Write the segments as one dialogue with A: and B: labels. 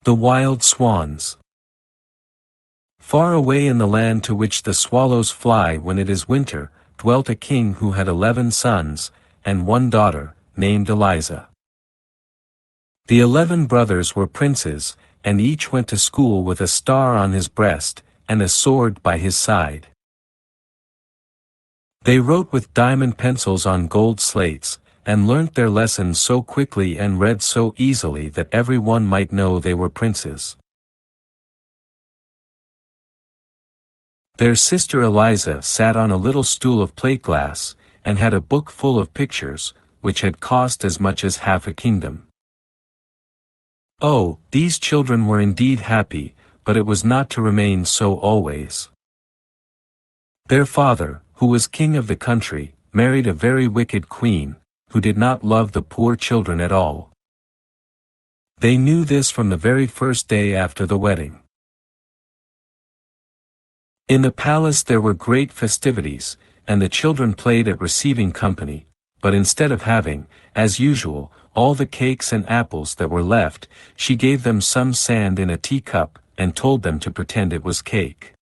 A: The wild swans. Far away in the land to which the swallows fly when it is winter, dwelt a king who had 11 sons, and one daughter, named Eliza. The 11 brothers were princes, and each went to school with a star on his breast, and a sword by his side. They wrote with diamond pencils on gold slates, and learnt their lessons so quickly and read so easily that every one might know they were princes. Their sister Eliza sat on a little stool of plate glass, and had a book full of pictures, which had cost as much as half a kingdom. Oh, these children were indeed happy, but it was not to remain so always. Their father, who was king of the country, married a very wicked queen, who did not love the poor children at all. They knew this from the very first day after the wedding. In the palace there were great festivities, and the children played at receiving company, but instead of having, as usual, all the cakes and apples that were left, she gave them some sand in a teacup, and told them to pretend it was cake.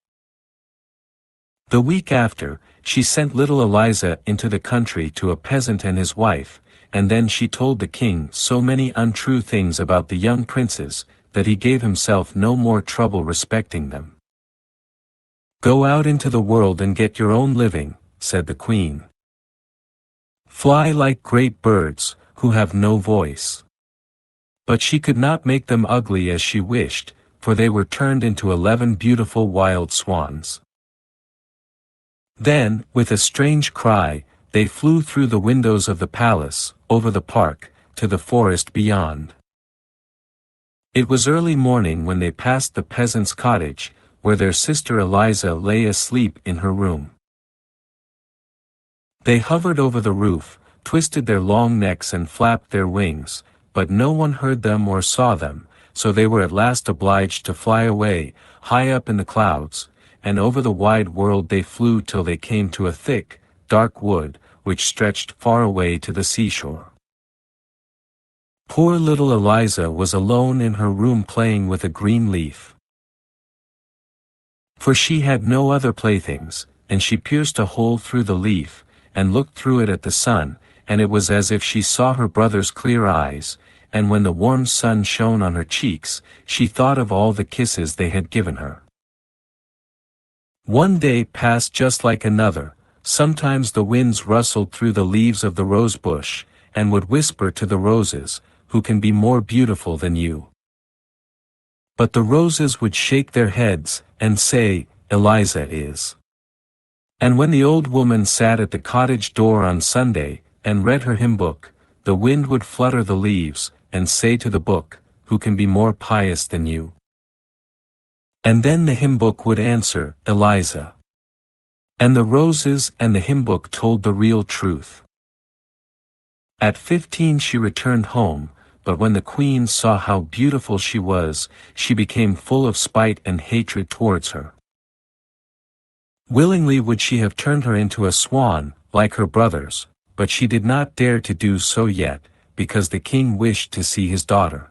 A: The week after, she sent little Eliza into the country to a peasant and his wife, and then she told the king so many untrue things about the young princes, that he gave himself no more trouble respecting them. "Go out into the world and get your own living," said the queen. "Fly like great birds, who have no voice." But she could not make them ugly as she wished, for they were turned into 11 beautiful wild swans. Then, with a strange cry, they flew through the windows of the palace, over the park, to the forest beyond. It was early morning when they passed the peasant's cottage, where their sister Eliza lay asleep in her room. They hovered over the roof, twisted their long necks and flapped their wings, but no one heard them or saw them, so they were at last obliged to fly away, high up in the clouds, and over the wide world they flew till they came to a thick, dark wood, which stretched far away to the seashore. Poor little Eliza was alone in her room playing with a green leaf. For she had no other playthings, and she pierced a hole through the leaf, and looked through it at the sun, and it was as if she saw her brother's clear eyes, and when the warm sun shone on her cheeks, she thought of all the kisses they had given her. One day passed just like another. Sometimes the winds rustled through the leaves of the rose bush, and would whisper to the roses, "Who can be more beautiful than you?" But the roses would shake their heads, and say, "Eliza is." And when the old woman sat at the cottage door on Sunday, and read her hymn book, the wind would flutter the leaves, and say to the book, "Who can be more pious than you?" And then the hymn book would answer, "Eliza." And the roses and the hymn book told the real truth. At 15 she returned home, but when the queen saw how beautiful she was, she became full of spite and hatred towards her. Willingly would she have turned her into a swan, like her brothers, but she did not dare to do so yet, because the king wished to see his daughter.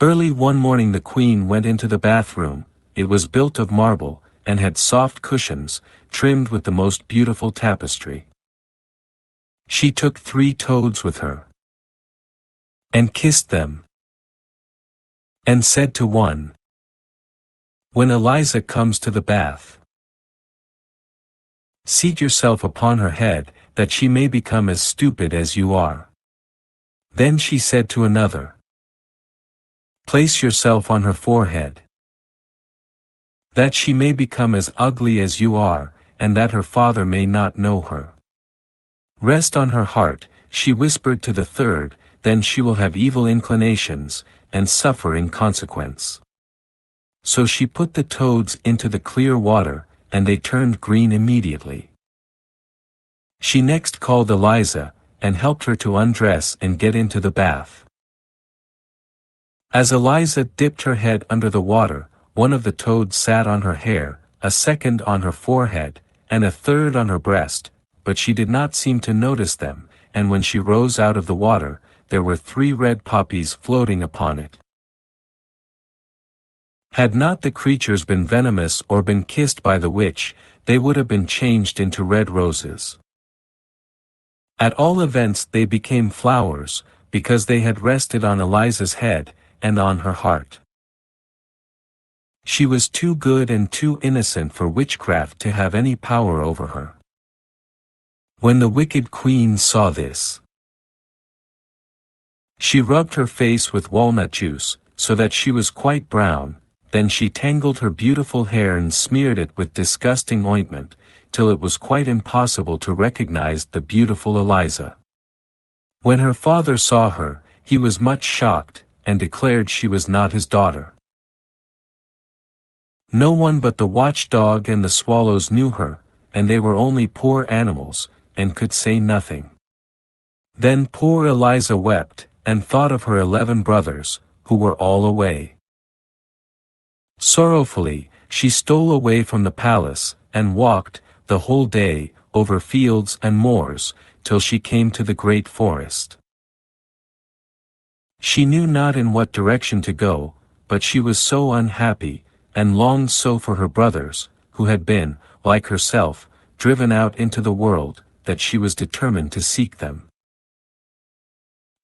A: Early one morning the queen went into the bathroom. It was built of marble, and had soft cushions, trimmed with the most beautiful tapestry. She took 3 toads with her, and kissed them, and said to one, "When Eliza comes to the bath, seat yourself upon her head, that she may become as stupid as you are." Then she said to another, "Place yourself on her forehead, that she may become as ugly as you are, and that her father may not know her. Rest on her heart," she whispered to the third, "then she will have evil inclinations, and suffer in consequence." So she put the toads into the clear water, and they turned green immediately. She next called Eliza, and helped her to undress and get into the bath. As Eliza dipped her head under the water, one of the toads sat on her hair, a second on her forehead, and a third on her breast, but she did not seem to notice them, and when she rose out of the water, there were 3 red poppies floating upon it. Had not the creatures been venomous or been kissed by the witch, they would have been changed into red roses. At all events they became flowers, because they had rested on Eliza's head, and on her heart. She was too good and too innocent for witchcraft to have any power over her. When the wicked queen saw this, she rubbed her face with walnut juice, so that she was quite brown, then she tangled her beautiful hair and smeared it with disgusting ointment, till it was quite impossible to recognize the beautiful Eliza. When her father saw her, he was much shocked, and declared she was not his daughter. No one but the watchdog and the swallows knew her, and they were only poor animals, and could say nothing. Then poor Eliza wept, and thought of her 11 brothers, who were all away. Sorrowfully, she stole away from the palace, and walked, the whole day, over fields and moors, till she came to the great forest. She knew not in what direction to go, but she was so unhappy, and longed so for her brothers, who had been, like herself, driven out into the world, that she was determined to seek them.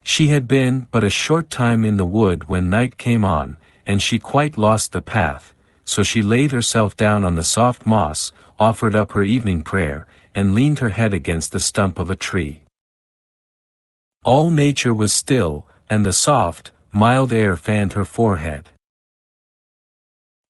A: She had been but a short time in the wood when night came on, and she quite lost the path, so she laid herself down on the soft moss, offered up her evening prayer, and leaned her head against the stump of a tree. All nature was still, and the soft, mild air fanned her forehead.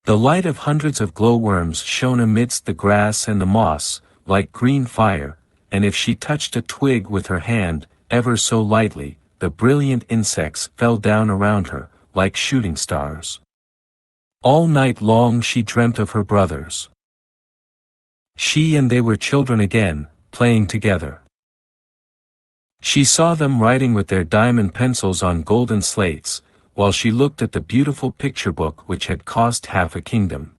A: The light of hundreds of glowworms shone amidst the grass and the moss, like green fire, and if she touched a twig with her hand, ever so lightly, the brilliant insects fell down around her, like shooting stars. All night long she dreamt of her brothers. She and they were children again, playing together. She saw them writing with their diamond pencils on golden slates, while she looked at the beautiful picture book which had cost half a kingdom.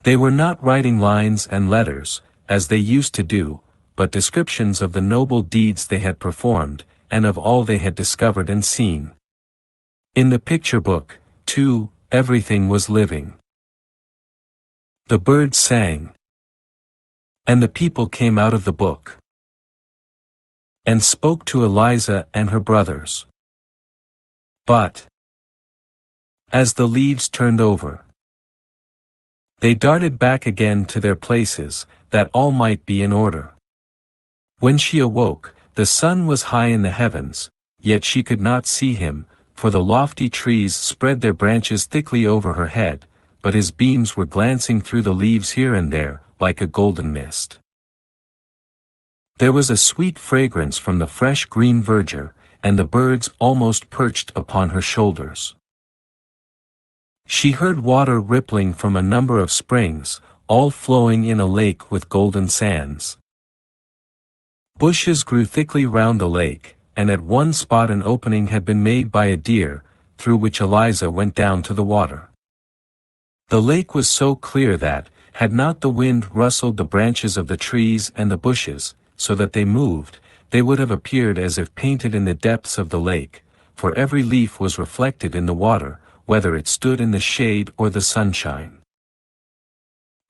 A: They were not writing lines and letters, as they used to do, but descriptions of the noble deeds they had performed, and of all they had discovered and seen. In the picture book, too, everything was living. The birds sang. And the people came out of the book, and spoke to Eliza and her brothers. But, as the leaves turned over, they darted back again to their places, that all might be in order. When she awoke, the sun was high in the heavens, yet she could not see him, for the lofty trees spread their branches thickly over her head, but his beams were glancing through the leaves here and there, like a golden mist. There was a sweet fragrance from the fresh green verdure, and the birds almost perched upon her shoulders. She heard water rippling from a number of springs, all flowing in a lake with golden sands. Bushes grew thickly round the lake, and at one spot an opening had been made by a deer, through which Eliza went down to the water. The lake was so clear that, had not the wind rustled the branches of the trees and the bushes, so that they moved, they would have appeared as if painted in the depths of the lake, for every leaf was reflected in the water, whether it stood in the shade or the sunshine.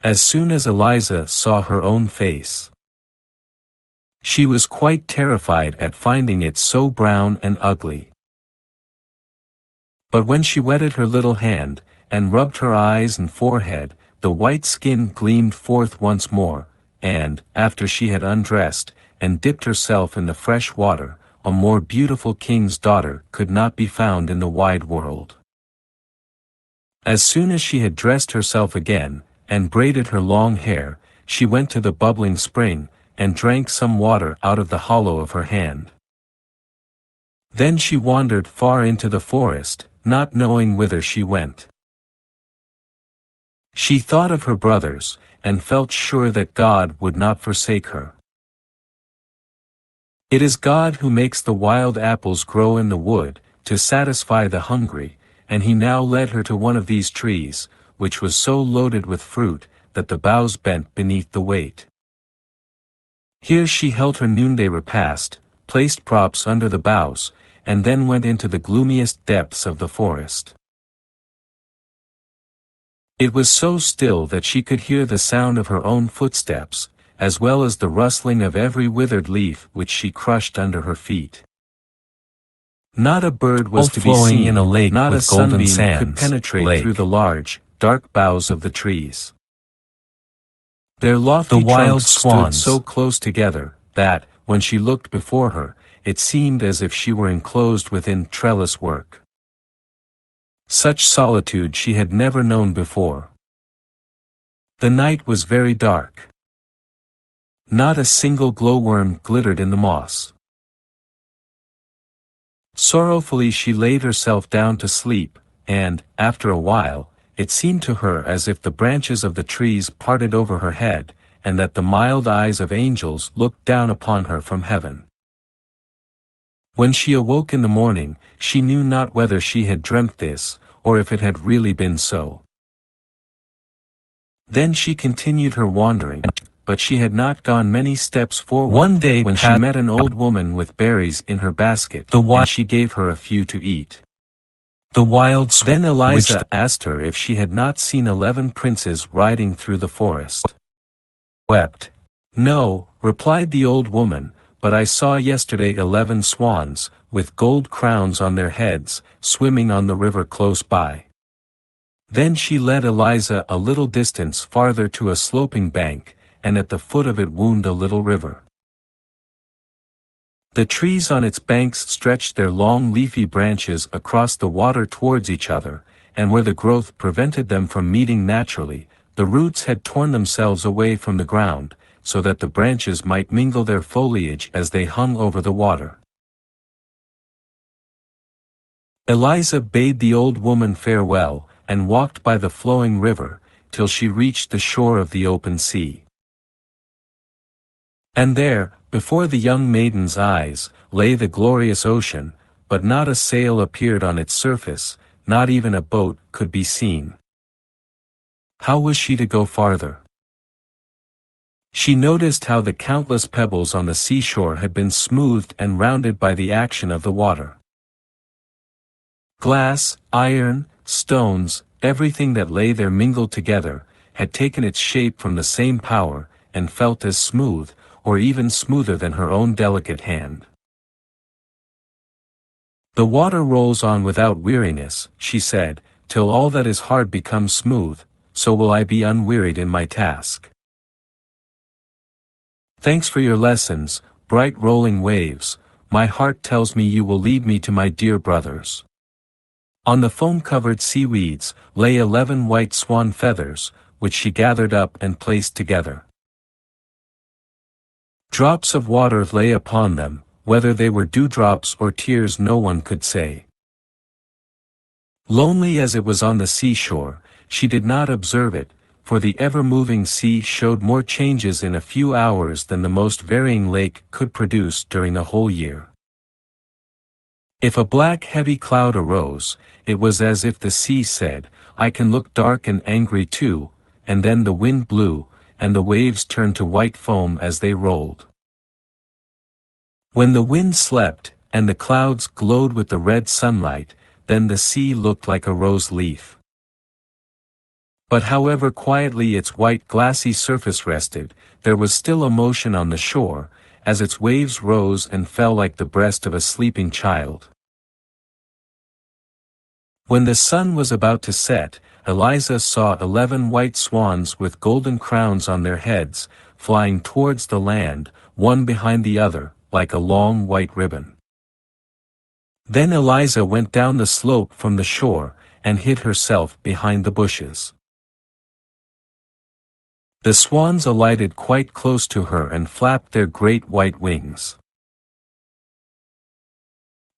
A: As soon as Eliza saw her own face, she was quite terrified at finding it so brown and ugly. But when she wetted her little hand, and rubbed her eyes and forehead, the white skin gleamed forth once more, and, after she had undressed, and dipped herself in the fresh water, a more beautiful king's daughter could not be found in the wide world. As soon as she had dressed herself again, and braided her long hair, she went to the bubbling spring, and drank some water out of the hollow of her hand. Then she wandered far into the forest, not knowing whither she went. She thought of her brothers, and felt sure that God would not forsake her. It is God who makes the wild apples grow in the wood, to satisfy the hungry, and he now led her to one of these trees, which was so loaded with fruit, that the boughs bent beneath the weight. Here she held her noonday repast, placed props under the boughs, and then went into the gloomiest depths of the forest. It was so still that she could hear the sound of her own footsteps, as well as the rustling of every withered leaf which she crushed under her feet. Not a bird was to be
B: flowing
A: seen,
B: in a lake
A: not
B: with
A: a
B: golden
A: sunbeam
B: sands,
A: could penetrate
B: lake.
A: through the large, dark boughs of the trees. Their lofty
B: The wild
A: trunks stood
B: swans.
A: so close together, that, when she looked before her, it seemed as if she were enclosed within trellis work. Such solitude she had never known before. The night was very dark. Not a single glowworm glittered in the moss. Sorrowfully she laid herself down to sleep, and, after a while, it seemed to her as if the branches of the trees parted over her head, and that the mild eyes of angels looked down upon her from heaven. When she awoke in the morning, she knew not whether she had dreamt this, or if it had really been so. Then she continued her wandering, but she had not gone many steps forward
B: One day
A: when she met an old woman with berries in her basket, and she gave her a few to eat.
B: The wild
A: Then Eliza asked her if she had not seen 11 princes riding through the forest.
B: wept.
A: No, replied the old woman, but I saw yesterday 11 swans, with gold crowns on their heads, swimming on the river close by. Then she led Eliza a little distance farther to a sloping bank, and at the foot of it wound a little river. The trees on its banks stretched their long leafy branches across the water towards each other, and where the growth prevented them from meeting naturally, the roots had torn themselves away from the ground, so that the branches might mingle their foliage as they hung over the water. Eliza bade the old woman farewell, and walked by the flowing river, till she reached the shore of the open sea. And there, before the young maiden's eyes, lay the glorious ocean, but not a sail appeared on its surface, not even a boat could be seen. How was she to go farther? She noticed how the countless pebbles on the seashore had been smoothed and rounded by the action of the water. Glass, iron, stones, everything that lay there mingled together, had taken its shape from the same power, and felt as smooth, or even smoother than her own delicate hand. The water rolls on without weariness, she said, till all that is hard becomes smooth, so will I be unwearied in my task. Thanks for your lessons, bright rolling waves, my heart tells me you will lead me to my dear brothers. On the foam-covered seaweeds lay 11 white swan feathers, which she gathered up and placed together. Drops of water lay upon them, whether they were dewdrops or tears no one could say. Lonely as it was on the seashore, she did not observe it, for the ever-moving sea showed more changes in a few hours than the most varying lake could produce during the whole year. If a black heavy cloud arose, it was as if the sea said, I can look dark and angry too, and then the wind blew, and the waves turned to white foam as they rolled. When the wind slept, and the clouds glowed with the red sunlight, then the sea looked like a rose leaf. But however quietly its white glassy surface rested, there was still a motion on the shore, as its waves rose and fell like the breast of a sleeping child. When the sun was about to set, Eliza saw 11 white swans with golden crowns on their heads, flying towards the land, one behind the other, like a long white ribbon. Then Eliza went down the slope from the shore, and hid herself behind the bushes. The swans alighted quite close to her and flapped their great white wings.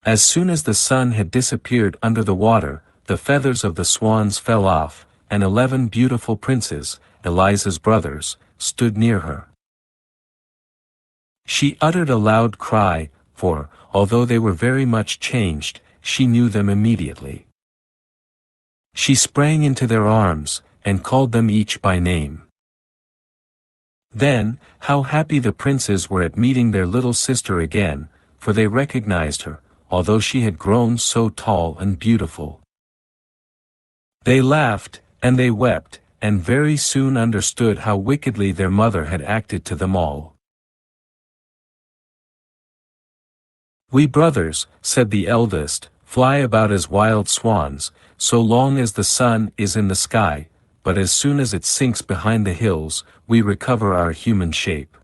A: As soon as the sun had disappeared under the water, the feathers of the swans fell off, and 11 beautiful princes, Eliza's brothers, stood near her. She uttered a loud cry, for, although they were very much changed, she knew them immediately. She sprang into their arms, and called them each by name. Then, how happy the princes were at meeting their little sister again, for they recognized her, although she had grown so tall and beautiful. They laughed, And they wept, and very soon understood how wickedly their mother had acted to them all. "We brothers," said the eldest, "fly about as wild swans, so long as the sun is in the sky, but as soon as it sinks behind the hills, we recover our human shape.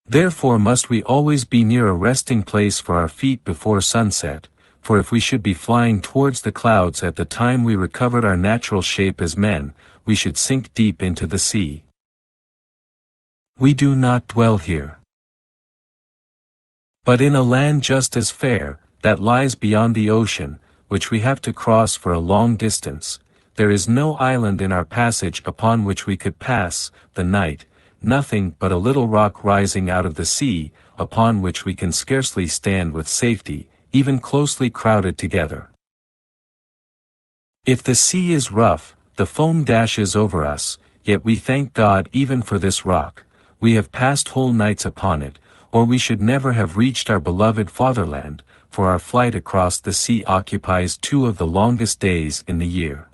A: Therefore must we always be near a resting place for our feet before sunset, for if we should be flying towards the clouds at the time we recovered our natural shape as men, we should sink deep into the sea. We do not dwell here, but in a land just as fair, that lies beyond the ocean, which we have to cross for a long distance. There is no island in our passage upon which we could pass the night, nothing but a little rock rising out of the sea, upon which we can scarcely stand with safety, even closely crowded together. If the sea is rough, the foam dashes over us, yet we thank God even for this rock. We have passed whole nights upon it, or we should never have reached our beloved fatherland, for our flight across the sea occupies 2 of the longest days in the year.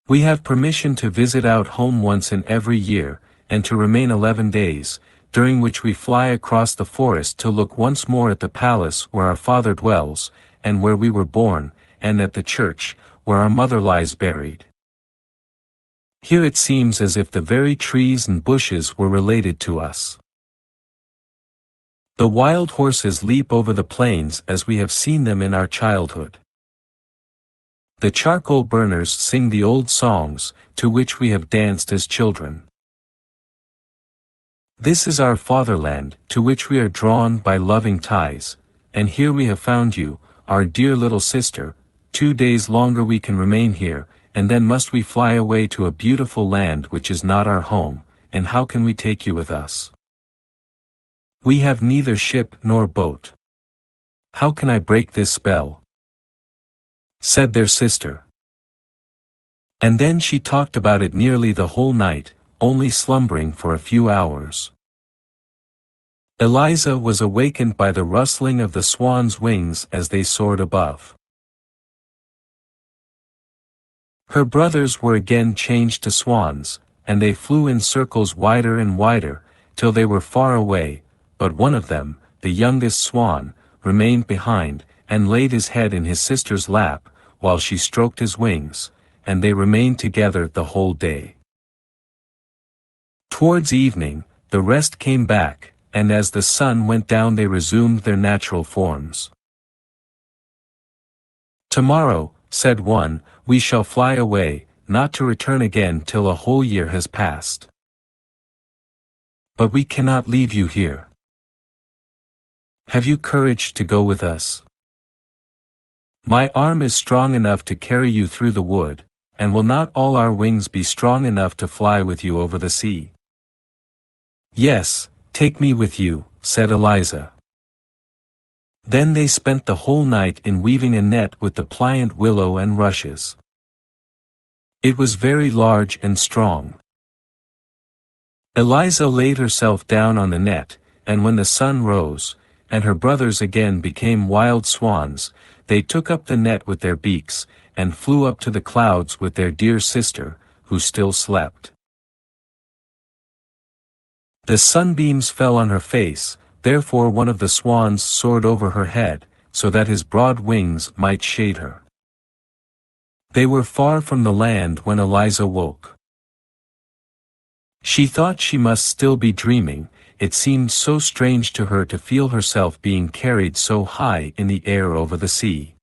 A: We have permission to visit out home once in every year, and to remain 11 days, during which we fly across the forest to look once more at the palace where our father dwells, and where we were born, and at the church, where our mother lies buried. Here it seems as if the very trees and bushes were related to us. The wild horses leap over the plains as we have seen them in our childhood. The charcoal burners sing the old songs, to which we have danced as children. This is our fatherland, to which we are drawn by loving ties, and here we have found you, our dear little sister. 2 days longer we can remain here, and then must we fly away to a beautiful land which is not our home, and how can we take you with us? We have neither ship nor boat. How can I break this spell?" said their sister. And then she talked about it nearly the whole night, only slumbering for a few hours. Eliza was awakened by the rustling of the swans' wings as they soared above. Her brothers were again changed to swans, and they flew in circles wider and wider, till they were far away, but one of them, the youngest swan, remained behind, and laid his head in his sister's lap, while she stroked his wings, and they remained together the whole day. Towards evening, the rest came back, and as the sun went down they resumed their natural forms. "Tomorrow," said one, "we shall fly away, not to return again till a whole year has passed. But we cannot leave you here. Have you courage to go with us? My arm is strong enough to carry you through the wood, and will not all our wings be strong enough to fly with you over the sea?" "Yes, take me with you," said Eliza. Then they spent the whole night in weaving a net with the pliant willow and rushes. It was very large and strong. Eliza laid herself down on the net, and when the sun rose, and her brothers again became wild swans, they took up the net with their beaks, and flew up to the clouds with their dear sister, who still slept. The sunbeams fell on her face, therefore one of the swans soared over her head, so that his broad wings might shade her. They were far from the land when Eliza woke. She thought she must still be dreaming. It seemed so strange to her to feel herself being carried so high in the air over the sea.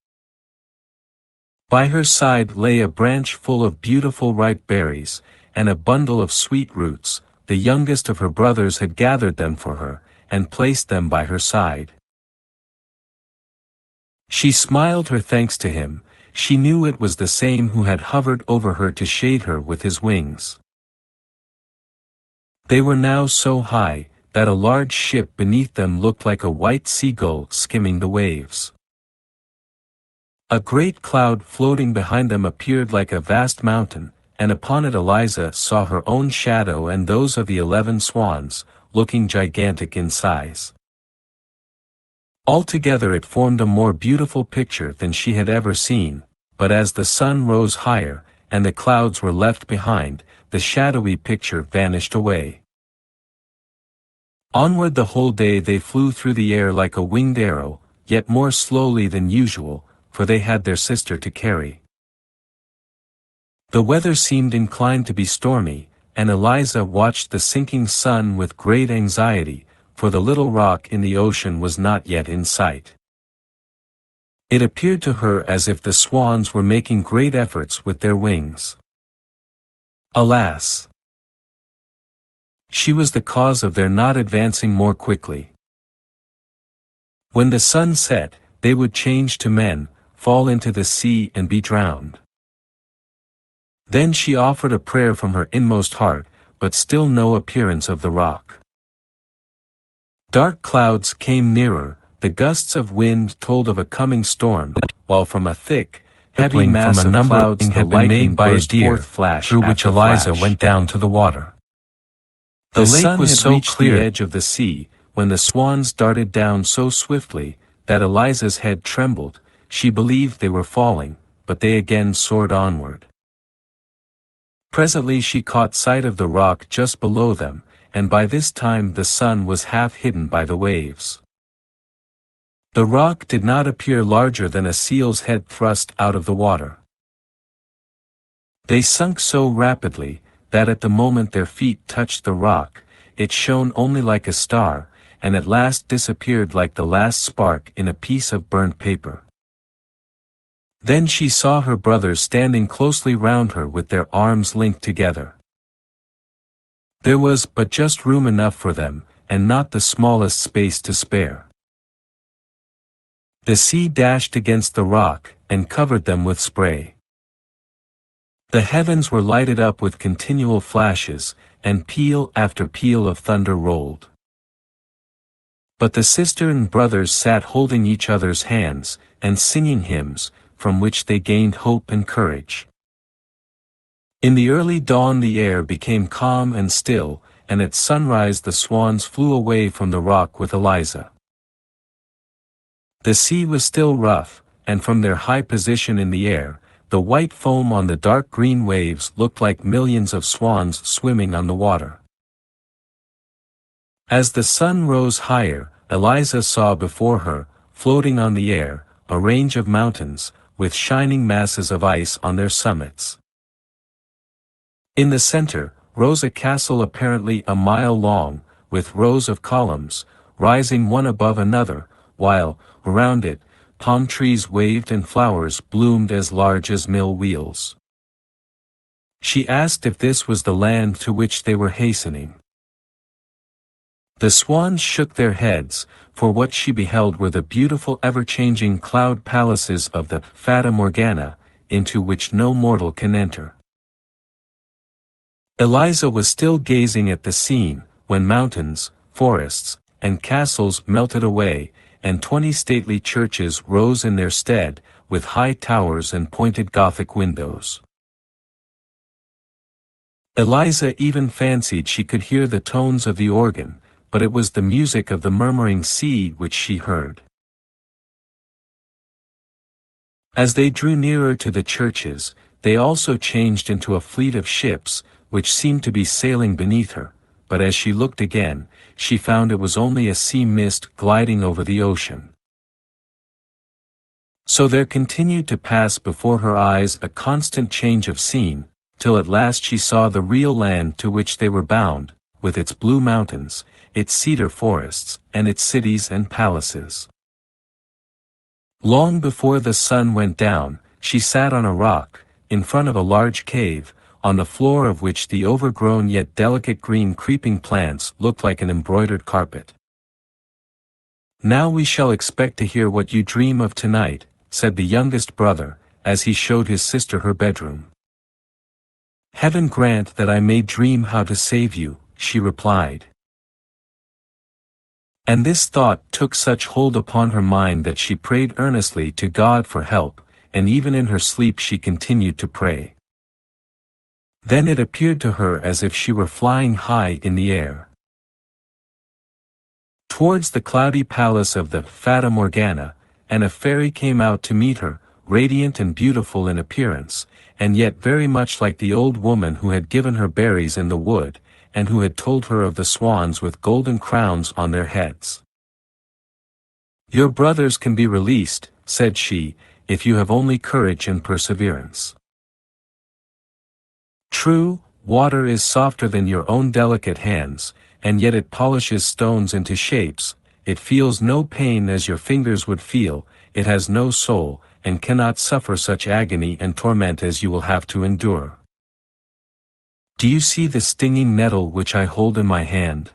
A: By her side lay a branch full of beautiful ripe berries, and a bundle of sweet roots. The youngest of her brothers had gathered them for her, and placed them by her side. She smiled her thanks to him. She knew it was the same who had hovered over her to shade her with his wings. They were now so high, that a large ship beneath them looked like a white seagull skimming the waves. A great cloud floating behind them appeared like a vast mountain, and upon it Eliza saw her own shadow and those of the 11 swans, looking gigantic in size. Altogether it formed a more beautiful picture than she had ever seen, but as the sun rose higher, and the clouds were left behind, the shadowy picture vanished away. Onward the whole day they flew through the air like a winged arrow, yet more slowly than usual, for they had their sister to carry. The weather seemed inclined to be stormy, and Eliza watched the sinking sun with great anxiety, for the little rock in the ocean was not yet in sight. It appeared to her as if the swans were making great efforts with their wings. Alas! She was the cause of their not advancing more quickly. When the sun set, they would change to men, fall into the sea and be drowned. Then she offered a prayer from her inmost heart, but still no appearance of the rock. Dark clouds came nearer, the gusts of wind told of a coming storm, while from a thick, heavy mass of clouds the lightning burst forth flash
B: through which
A: after
B: Eliza
A: flash.
B: went down to the water.
A: The
B: The lake
A: sun
B: was
A: had
B: so
A: reached
B: clear
A: the edge of the sea, when the swans darted down so swiftly, that Eliza's head trembled. She believed they were falling, but they again soared onward. Presently she caught sight of the rock just below them, and by this time the sun was half hidden by the waves. The rock did not appear larger than a seal's head thrust out of the water. They sunk so rapidly, that at the moment their feet touched the rock, it shone only like a star, and at last disappeared like the last spark in a piece of burnt paper. Then she saw her brothers standing closely round her with their arms linked together. There was but just room enough for them, and not the smallest space to spare. The sea dashed against the rock, and covered them with spray. The heavens were lighted up with continual flashes, and peal after peal of thunder rolled. But the sister and brothers sat holding each other's hands, and singing hymns, from which they gained hope and courage. In the early dawn the air became calm and still, and at sunrise the swans flew away from the rock with Eliza. The sea was still rough, and from their high position in the air, the white foam on the dark green waves looked like millions of swans swimming on the water. As the sun rose higher, Eliza saw before her, floating on the air, a range of mountains, with shining masses of ice on their summits. In the center, rose a castle apparently a mile long, with rows of columns, rising one above another, while, around it, palm trees waved and flowers bloomed as large as mill wheels. She asked if this was the land to which they were hastening. The swans shook their heads, for what she beheld were the beautiful ever-changing cloud palaces of the Fata Morgana, into which no mortal can enter. Eliza was still gazing at the scene, when mountains, forests, and castles melted away, and 20 stately churches rose in their stead, with high towers and pointed Gothic windows. Eliza even fancied she could hear the tones of the organ, but it was the music of the murmuring sea which she heard. As they drew nearer to the churches, they also changed into a fleet of ships, which seemed to be sailing beneath her, but as she looked again, she found it was only a sea mist gliding over the ocean. So there continued to pass before her eyes a constant change of scene, till at last she saw the real land to which they were bound, with its blue mountains, its cedar forests, and its cities and palaces. Long before the sun went down, she sat on a rock, in front of a large cave, on the floor of which the overgrown yet delicate green creeping plants looked like an embroidered carpet. "Now we shall expect to hear what you dream of tonight," said the youngest brother, as he showed his sister her bedroom. "Heaven grant that I may dream how to save you," she replied. And this thought took such hold upon her mind that she prayed earnestly to God for help, and even in her sleep she continued to pray. Then it appeared to her as if she were flying high in the air. Towards the cloudy palace of the Fata Morgana, and a fairy came out to meet her, radiant and beautiful in appearance, and yet very much like the old woman who had given her berries in the wood, and who had told her of the swans with golden crowns on their heads. "Your brothers can be released," said she, "if you have only courage and perseverance. True, water is softer than your own delicate hands, and yet it polishes stones into shapes, it feels no pain as your fingers would feel, it has no soul, and cannot suffer such agony and torment as you will have to endure. Do you see the stinging nettle which I hold in my hand?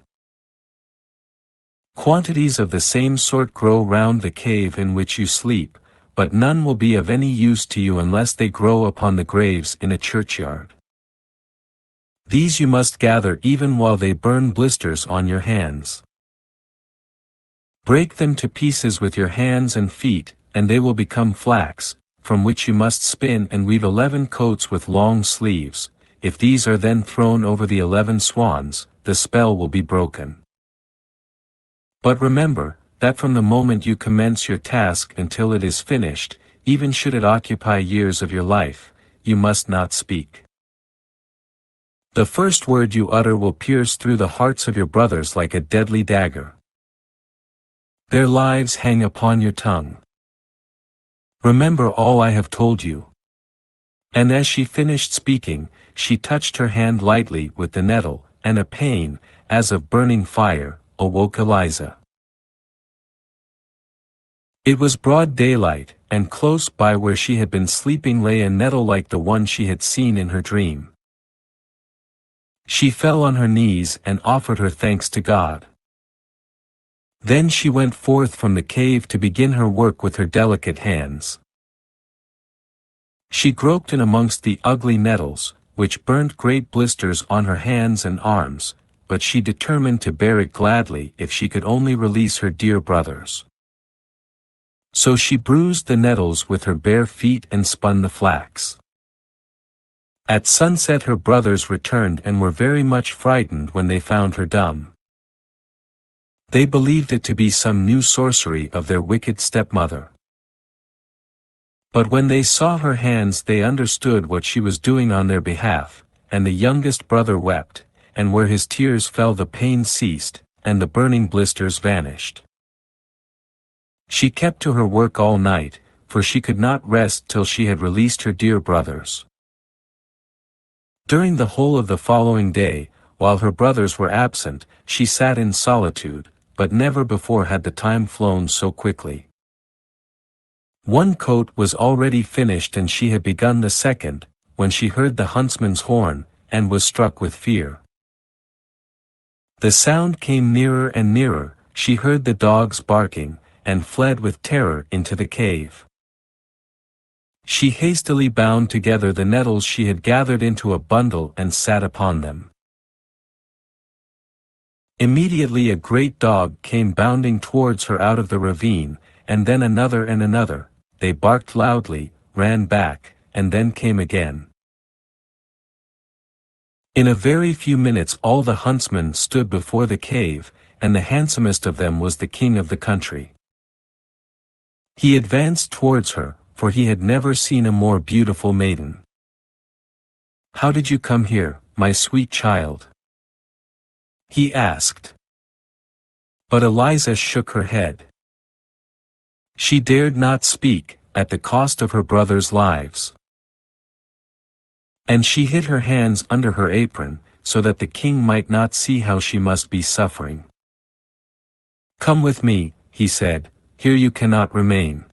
A: Quantities of the same sort grow round the cave in which you sleep, but none will be of any use to you unless they grow upon the graves in a churchyard. These you must gather even while they burn blisters on your hands. Break them to pieces with your hands and feet, and they will become flax, from which you must spin and weave 11 coats with long sleeves. If these are then thrown over the 11 swans, the spell will be broken. But remember, that from the moment you commence your task until it is finished, even should it occupy years of your life, you must not speak. The first word you utter will pierce through the hearts of your brothers like a deadly dagger. Their lives hang upon your tongue. Remember all I have told you." And as she finished speaking, she touched her hand lightly with the nettle, and a pain, as of burning fire, awoke Eliza. It was broad daylight, and close by where she had been sleeping lay a nettle like the one she had seen in her dream. She fell on her knees and offered her thanks to God. Then she went forth from the cave to begin her work with her delicate hands. She groped in amongst the ugly nettles, which burnt great blisters on her hands and arms, but she determined to bear it gladly if she could only release her dear brothers. So she bruised the nettles with her bare feet and spun the flax. At sunset her brothers returned and were very much frightened when they found her dumb. They believed it to be some new sorcery of their wicked stepmother. But when they saw her hands they understood what she was doing on their behalf, and the youngest brother wept, and where his tears fell the pain ceased, and the burning blisters vanished. She kept to her work all night, for she could not rest till she had released her dear brothers. During the whole of the following day, while her brothers were absent, she sat in solitude, but never before had the time flown so quickly. One coat was already finished and she had begun the second, when she heard the huntsman's horn, and was struck with fear. The sound came nearer and nearer, she heard the dogs barking, and fled with terror into the cave. She hastily bound together the nettles she had gathered into a bundle and sat upon them. Immediately a great dog came bounding towards her out of the ravine, and then another and another. They barked loudly, ran back, and then came again. In a very few minutes all the huntsmen stood before the cave, and the handsomest of them was the king of the country. He advanced towards her, for he had never seen a more beautiful maiden. "How did you come here, my sweet child?" he asked. But Eliza shook her head. She dared not speak, at the cost of her brothers' lives. And she hid her hands under her apron, so that the king might not see how she must be suffering. "Come with me," he said, "here you cannot remain.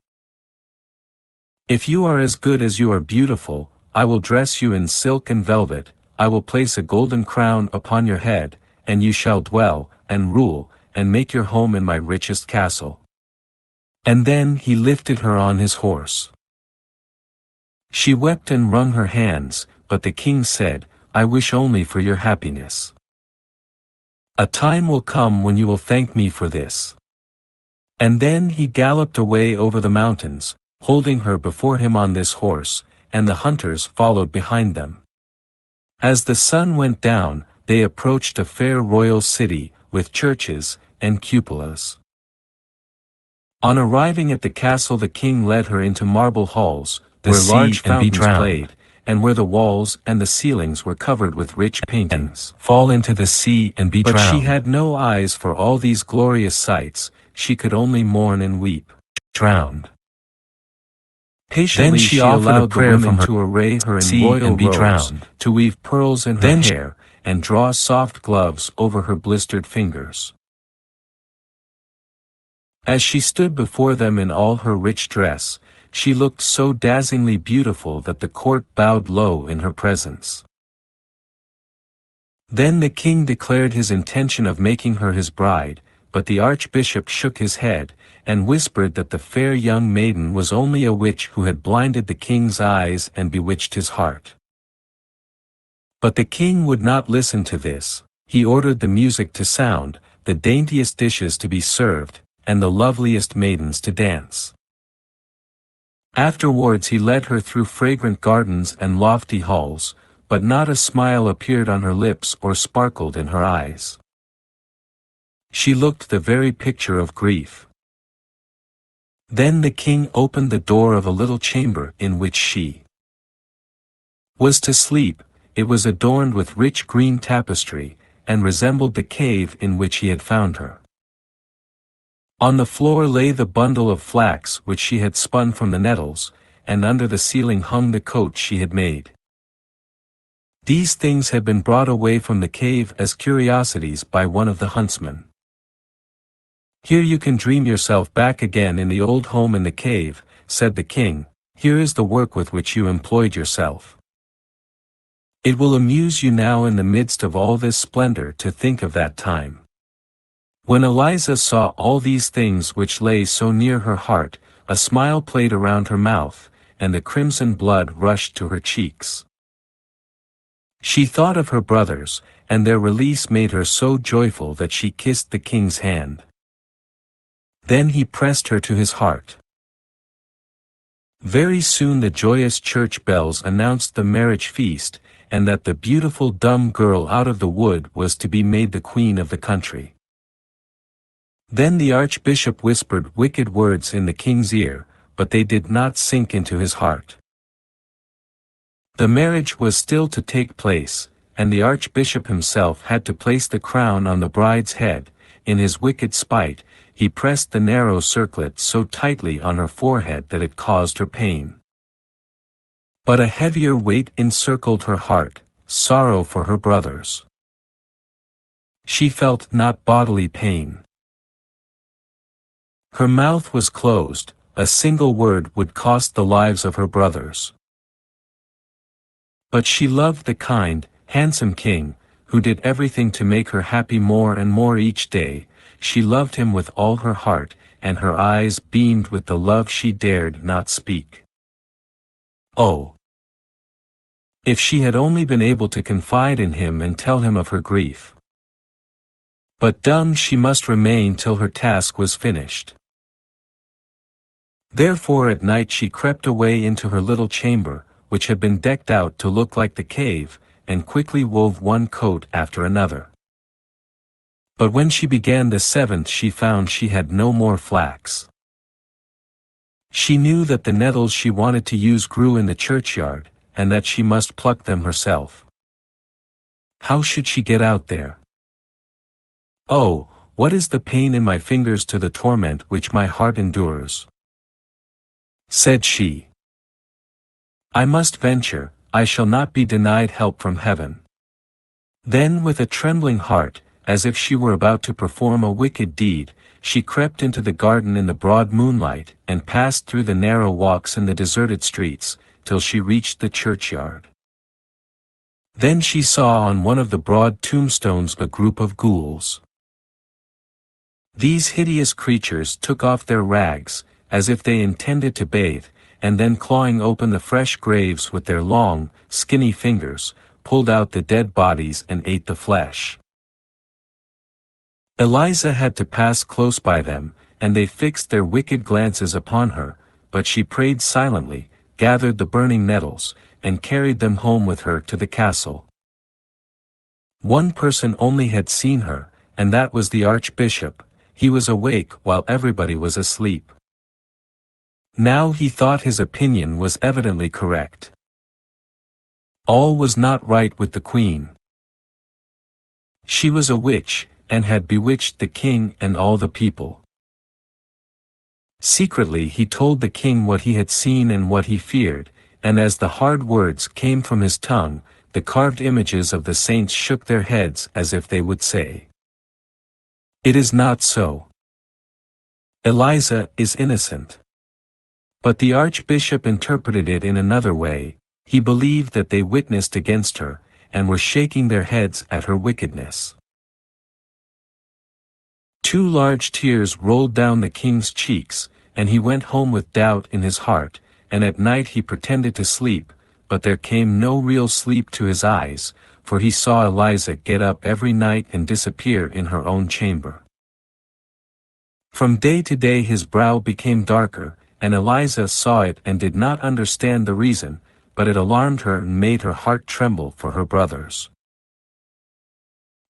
A: If you are as good as you are beautiful, I will dress you in silk and velvet, I will place a golden crown upon your head, and you shall dwell, and rule, and make your home in my richest castle." And then he lifted her on his horse. She wept and wrung her hands, but the king said, "I wish only for your happiness. A time will come when you will thank me for this." And then he galloped away over the mountains, holding her before him on this horse, and the hunters followed behind them. As the sun went down, they approached a fair royal city, with churches, and cupolas. On arriving at the castle, the king led her into marble halls, where
B: sea
A: large
B: and be
A: fountains
B: drowned.
A: played, and where the walls and the ceilings were covered with rich paintings.
B: Fall into the sea and be
A: But
B: drowned.
A: she had no eyes for all these glorious sights, she could only mourn and weep.
B: Drowned.
A: Patiently
B: Then she
A: she
B: offered a
A: allowed the
B: prayer
A: women
B: from her
A: to array her in
B: sea
A: royal
B: and be
A: robes,
B: drowned.
A: to weave pearls in her
B: Then
A: hair, and draw soft gloves over her blistered fingers. As she stood before them in all her rich dress, she looked so dazzlingly beautiful that the court bowed low in her presence. Then the king declared his intention of making her his bride, but the archbishop shook his head, and whispered that the fair young maiden was only a witch who had blinded the king's eyes and bewitched his heart. But the king would not listen to this. He ordered the music to sound, the daintiest dishes to be served, and the loveliest maidens to dance. Afterwards he led her through fragrant gardens and lofty halls, but not a smile appeared on her lips or sparkled in her eyes. She looked the very picture of grief. Then the king opened the door of a little chamber in which she was to sleep. It was adorned with rich green tapestry, and resembled the cave in which he had found her. On the floor lay the bundle of flax which she had spun from the nettles, and under the ceiling hung the coat she had made. These things had been brought away from the cave as curiosities by one of the huntsmen. "Here you can dream yourself back again in the old home in the cave," said the king. "Here is the work with which you employed yourself. It will amuse you now in the midst of all this splendor to think of that time." When Eliza saw all these things which lay so near her heart, a smile played around her mouth, and the crimson blood rushed to her cheeks. She thought of her brothers, and their release made her so joyful that she kissed the king's hand. Then he pressed her to his heart. Very soon the joyous church bells announced the marriage feast, and that the beautiful dumb girl out of the wood was to be made the queen of the country. Then the archbishop whispered wicked words in the king's ear, but they did not sink into his heart. The marriage was still to take place, and the archbishop himself had to place the crown on the bride's head. In his wicked spite, he pressed the narrow circlet so tightly on her forehead that it caused her pain. But a heavier weight encircled her heart, sorrow for her brothers. She felt not bodily pain. Her mouth was closed, a single word would cost the lives of her brothers. But she loved the kind, handsome king, who did everything to make her happy more and more each day. She loved him with all her heart, and her eyes beamed with the love she dared not speak. Oh! If she had only been able to confide in him and tell him of her grief. But dumb she must remain till her task was finished. Therefore at night she crept away into her little chamber, which had been decked out to look like the cave, and quickly wove one coat after another. But when she began the seventh she found she had no more flax. She knew that the nettles she wanted to use grew in the churchyard, and that she must pluck them herself. How should she get out there? "Oh, what is the pain in my fingers to the torment which my heart endures?" said she. "I must venture, I shall not be denied help from heaven." Then with a trembling heart, as if she were about to perform a wicked deed, she crept into the garden in the broad moonlight, and passed through the narrow walks in the deserted streets, till she reached the churchyard. Then she saw on one of the broad tombstones a group of ghouls. These hideous creatures took off their rags, as if they intended to bathe, and then clawing open the fresh graves with their long, skinny fingers, pulled out the dead bodies and ate the flesh. Eliza had to pass close by them, and they fixed their wicked glances upon her, but she prayed silently, gathered the burning nettles, and carried them home with her to the castle. One person only had seen her, and that was the archbishop, he was awake while everybody was asleep. Now he thought his opinion was evidently correct. All was not right with the queen. She was a witch, and had bewitched the king and all the people. Secretly he told the king what he had seen and what he feared, and as the hard words came from his tongue, the carved images of the saints shook their heads as if they would say, "It is not so. Eliza is innocent." But the archbishop interpreted it in another way. He believed that they witnessed against her, and were shaking their heads at her wickedness. 2 large tears rolled down the king's cheeks, and he went home with doubt in his heart, and at night he pretended to sleep, but there came no real sleep to his eyes, for he saw Eliza get up every night and disappear in her own chamber. From day to day his brow became darker, and Eliza saw it and did not understand the reason, but it alarmed her and made her heart tremble for her brothers.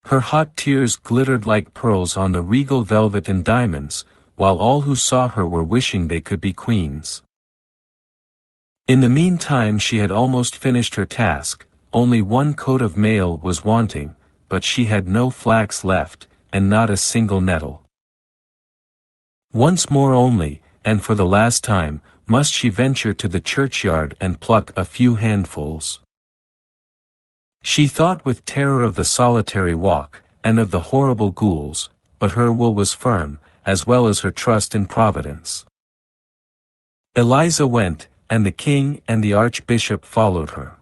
A: Her hot tears glittered like pearls on the regal velvet and diamonds, while all who saw her were wishing they could be queens. In the meantime she had almost finished her task. Only 1 coat of mail was wanting, but she had no flax left, and not a single nettle. Once more only, and for the last time, must she venture to the churchyard and pluck a few handfuls. She thought with terror of the solitary walk, and of the horrible ghouls, but her will was firm, as well as her trust in Providence. Eliza went, and the king and the archbishop followed her.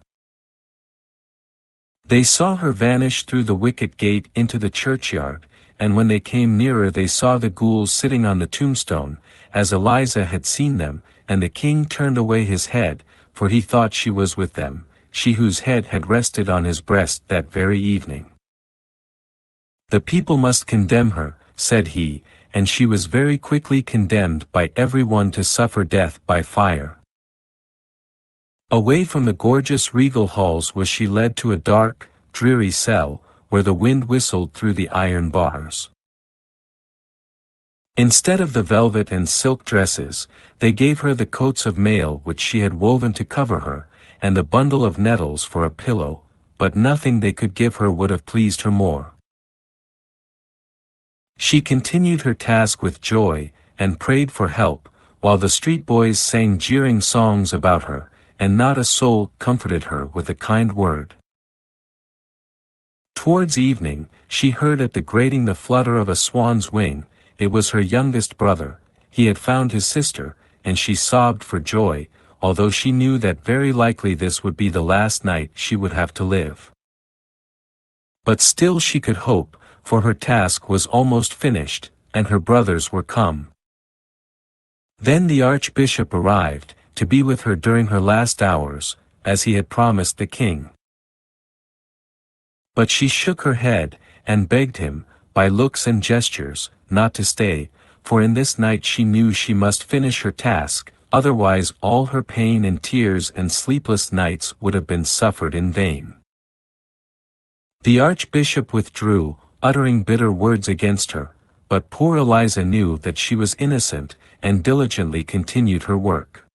A: They saw her vanish through the wicket gate into the churchyard, and when they came nearer they saw the ghouls sitting on the tombstone, as Eliza had seen them, and the king turned away his head, for he thought she was with them, she whose head had rested on his breast that very evening. "The people must condemn her," said he, and she was very quickly condemned by everyone to suffer death by fire. Away from the gorgeous regal halls was she led to a dark, dreary cell, where the wind whistled through the iron bars. Instead of the velvet and silk dresses, they gave her the coats of mail which she had woven to cover her, and the bundle of nettles for a pillow, but nothing they could give her would have pleased her more. She continued her task with joy, and prayed for help, while the street boys sang jeering songs about her, and not a soul comforted her with a kind word. Towards evening, she heard at the grating the flutter of a swan's wing. It was her youngest brother. He had found his sister, and she sobbed for joy, although she knew that very likely this would be the last night she would have to live. But still she could hope, for her task was almost finished, and her brothers were come. Then the archbishop arrived, to be with her during her last hours, as he had promised the king. But she shook her head, and begged him, by looks and gestures, not to stay, for in this night she knew she must finish her task, otherwise all her pain and tears and sleepless nights would have been suffered in vain. The archbishop withdrew, uttering bitter words against her, but poor Eliza knew that she was innocent, and diligently continued her work.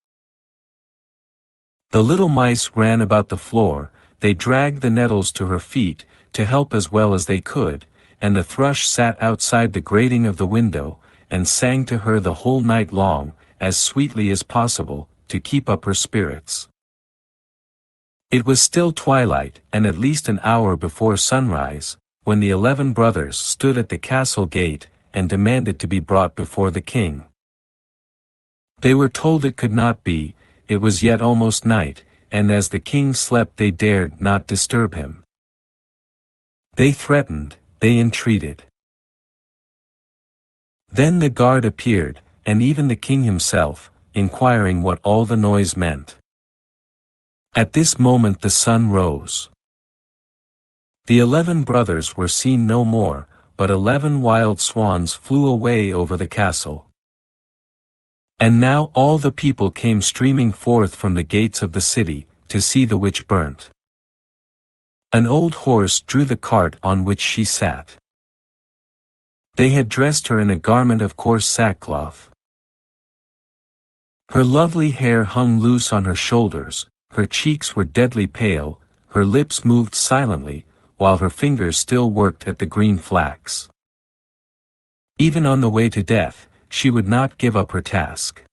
A: The little mice ran about the floor, they dragged the nettles to her feet, to help as well as they could, and the thrush sat outside the grating of the window, and sang to her the whole night long, as sweetly as possible, to keep up her spirits. It was still twilight, and at least an hour before sunrise, when the 11 brothers stood at the castle gate, and demanded to be brought before the king. They were told it could not be, it was yet almost night, and as the king slept they dared not disturb him. They threatened, they entreated. Then the guard appeared, and even the king himself, inquiring what all the noise meant. At this moment the sun rose. The 11 brothers were seen no more, but 11 wild swans flew away over the castle. And now all the people came streaming forth from the gates of the city, to see the witch burnt. An old horse drew the cart on which she sat. They had dressed her in a garment of coarse sackcloth. Her lovely hair hung loose on her shoulders, her cheeks were deadly pale, her lips moved silently, while her fingers still worked at the green flax. Even on the way to death, she would not give up her task.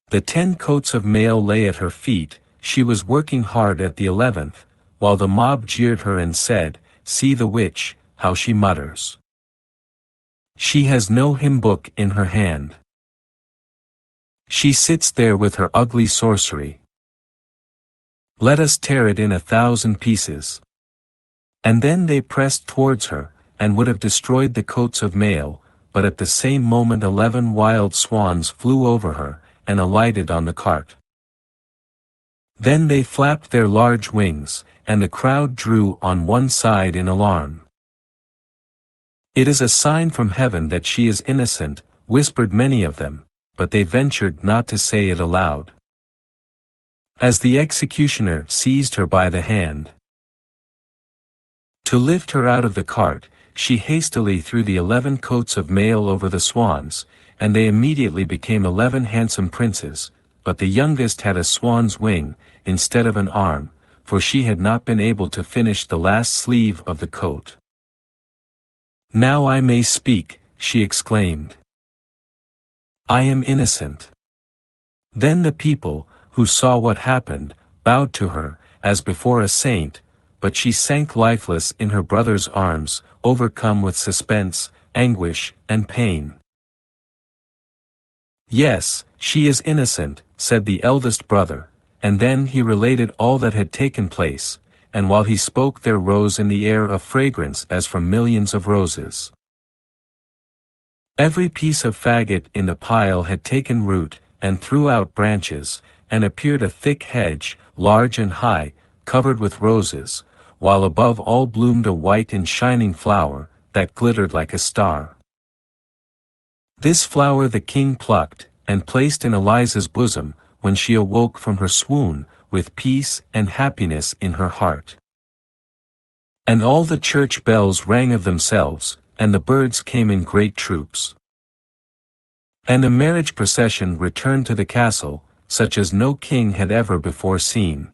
A: The 10 coats of mail lay at her feet, she was working hard at the 11th, while the mob jeered her and said, "See the witch, how she mutters. She has no hymn book in her hand. She sits there with her ugly sorcery. Let us tear it in 1,000 pieces." And then they pressed towards her, and would have destroyed the coats of mail, but at the same moment 11 wild swans flew over her, and alighted on the cart. Then they flapped their large wings, and the crowd drew on one side in alarm. "It is a sign from heaven that she is innocent," whispered many of them, but they ventured not to say it aloud. As the executioner seized her by the hand to lift her out of the cart, she hastily threw the 11 coats of mail over the swans, and they immediately became 11 handsome princes, but the youngest had a swan's wing, instead of an arm, for she had not been able to finish the last sleeve of the coat. "Now I may speak," she exclaimed. "I am innocent." Then the people, who saw what happened, bowed to her, as before a saint, but she sank lifeless in her brother's arms, overcome with suspense, anguish, and pain. "Yes, she is innocent," said the eldest brother, and then he related all that had taken place, and while he spoke there rose in the air a fragrance as from millions of roses. Every piece of faggot in the pile had taken root, and threw out branches, and appeared a thick hedge, large and high, covered with roses, while above all bloomed a white and shining flower, that glittered like a star. This flower the king plucked, and placed in Eliza's bosom, when she awoke from her swoon, with peace and happiness in her heart. And all the church bells rang of themselves, and the birds came in great troops. And a marriage procession returned to the castle, such as no king had ever before seen.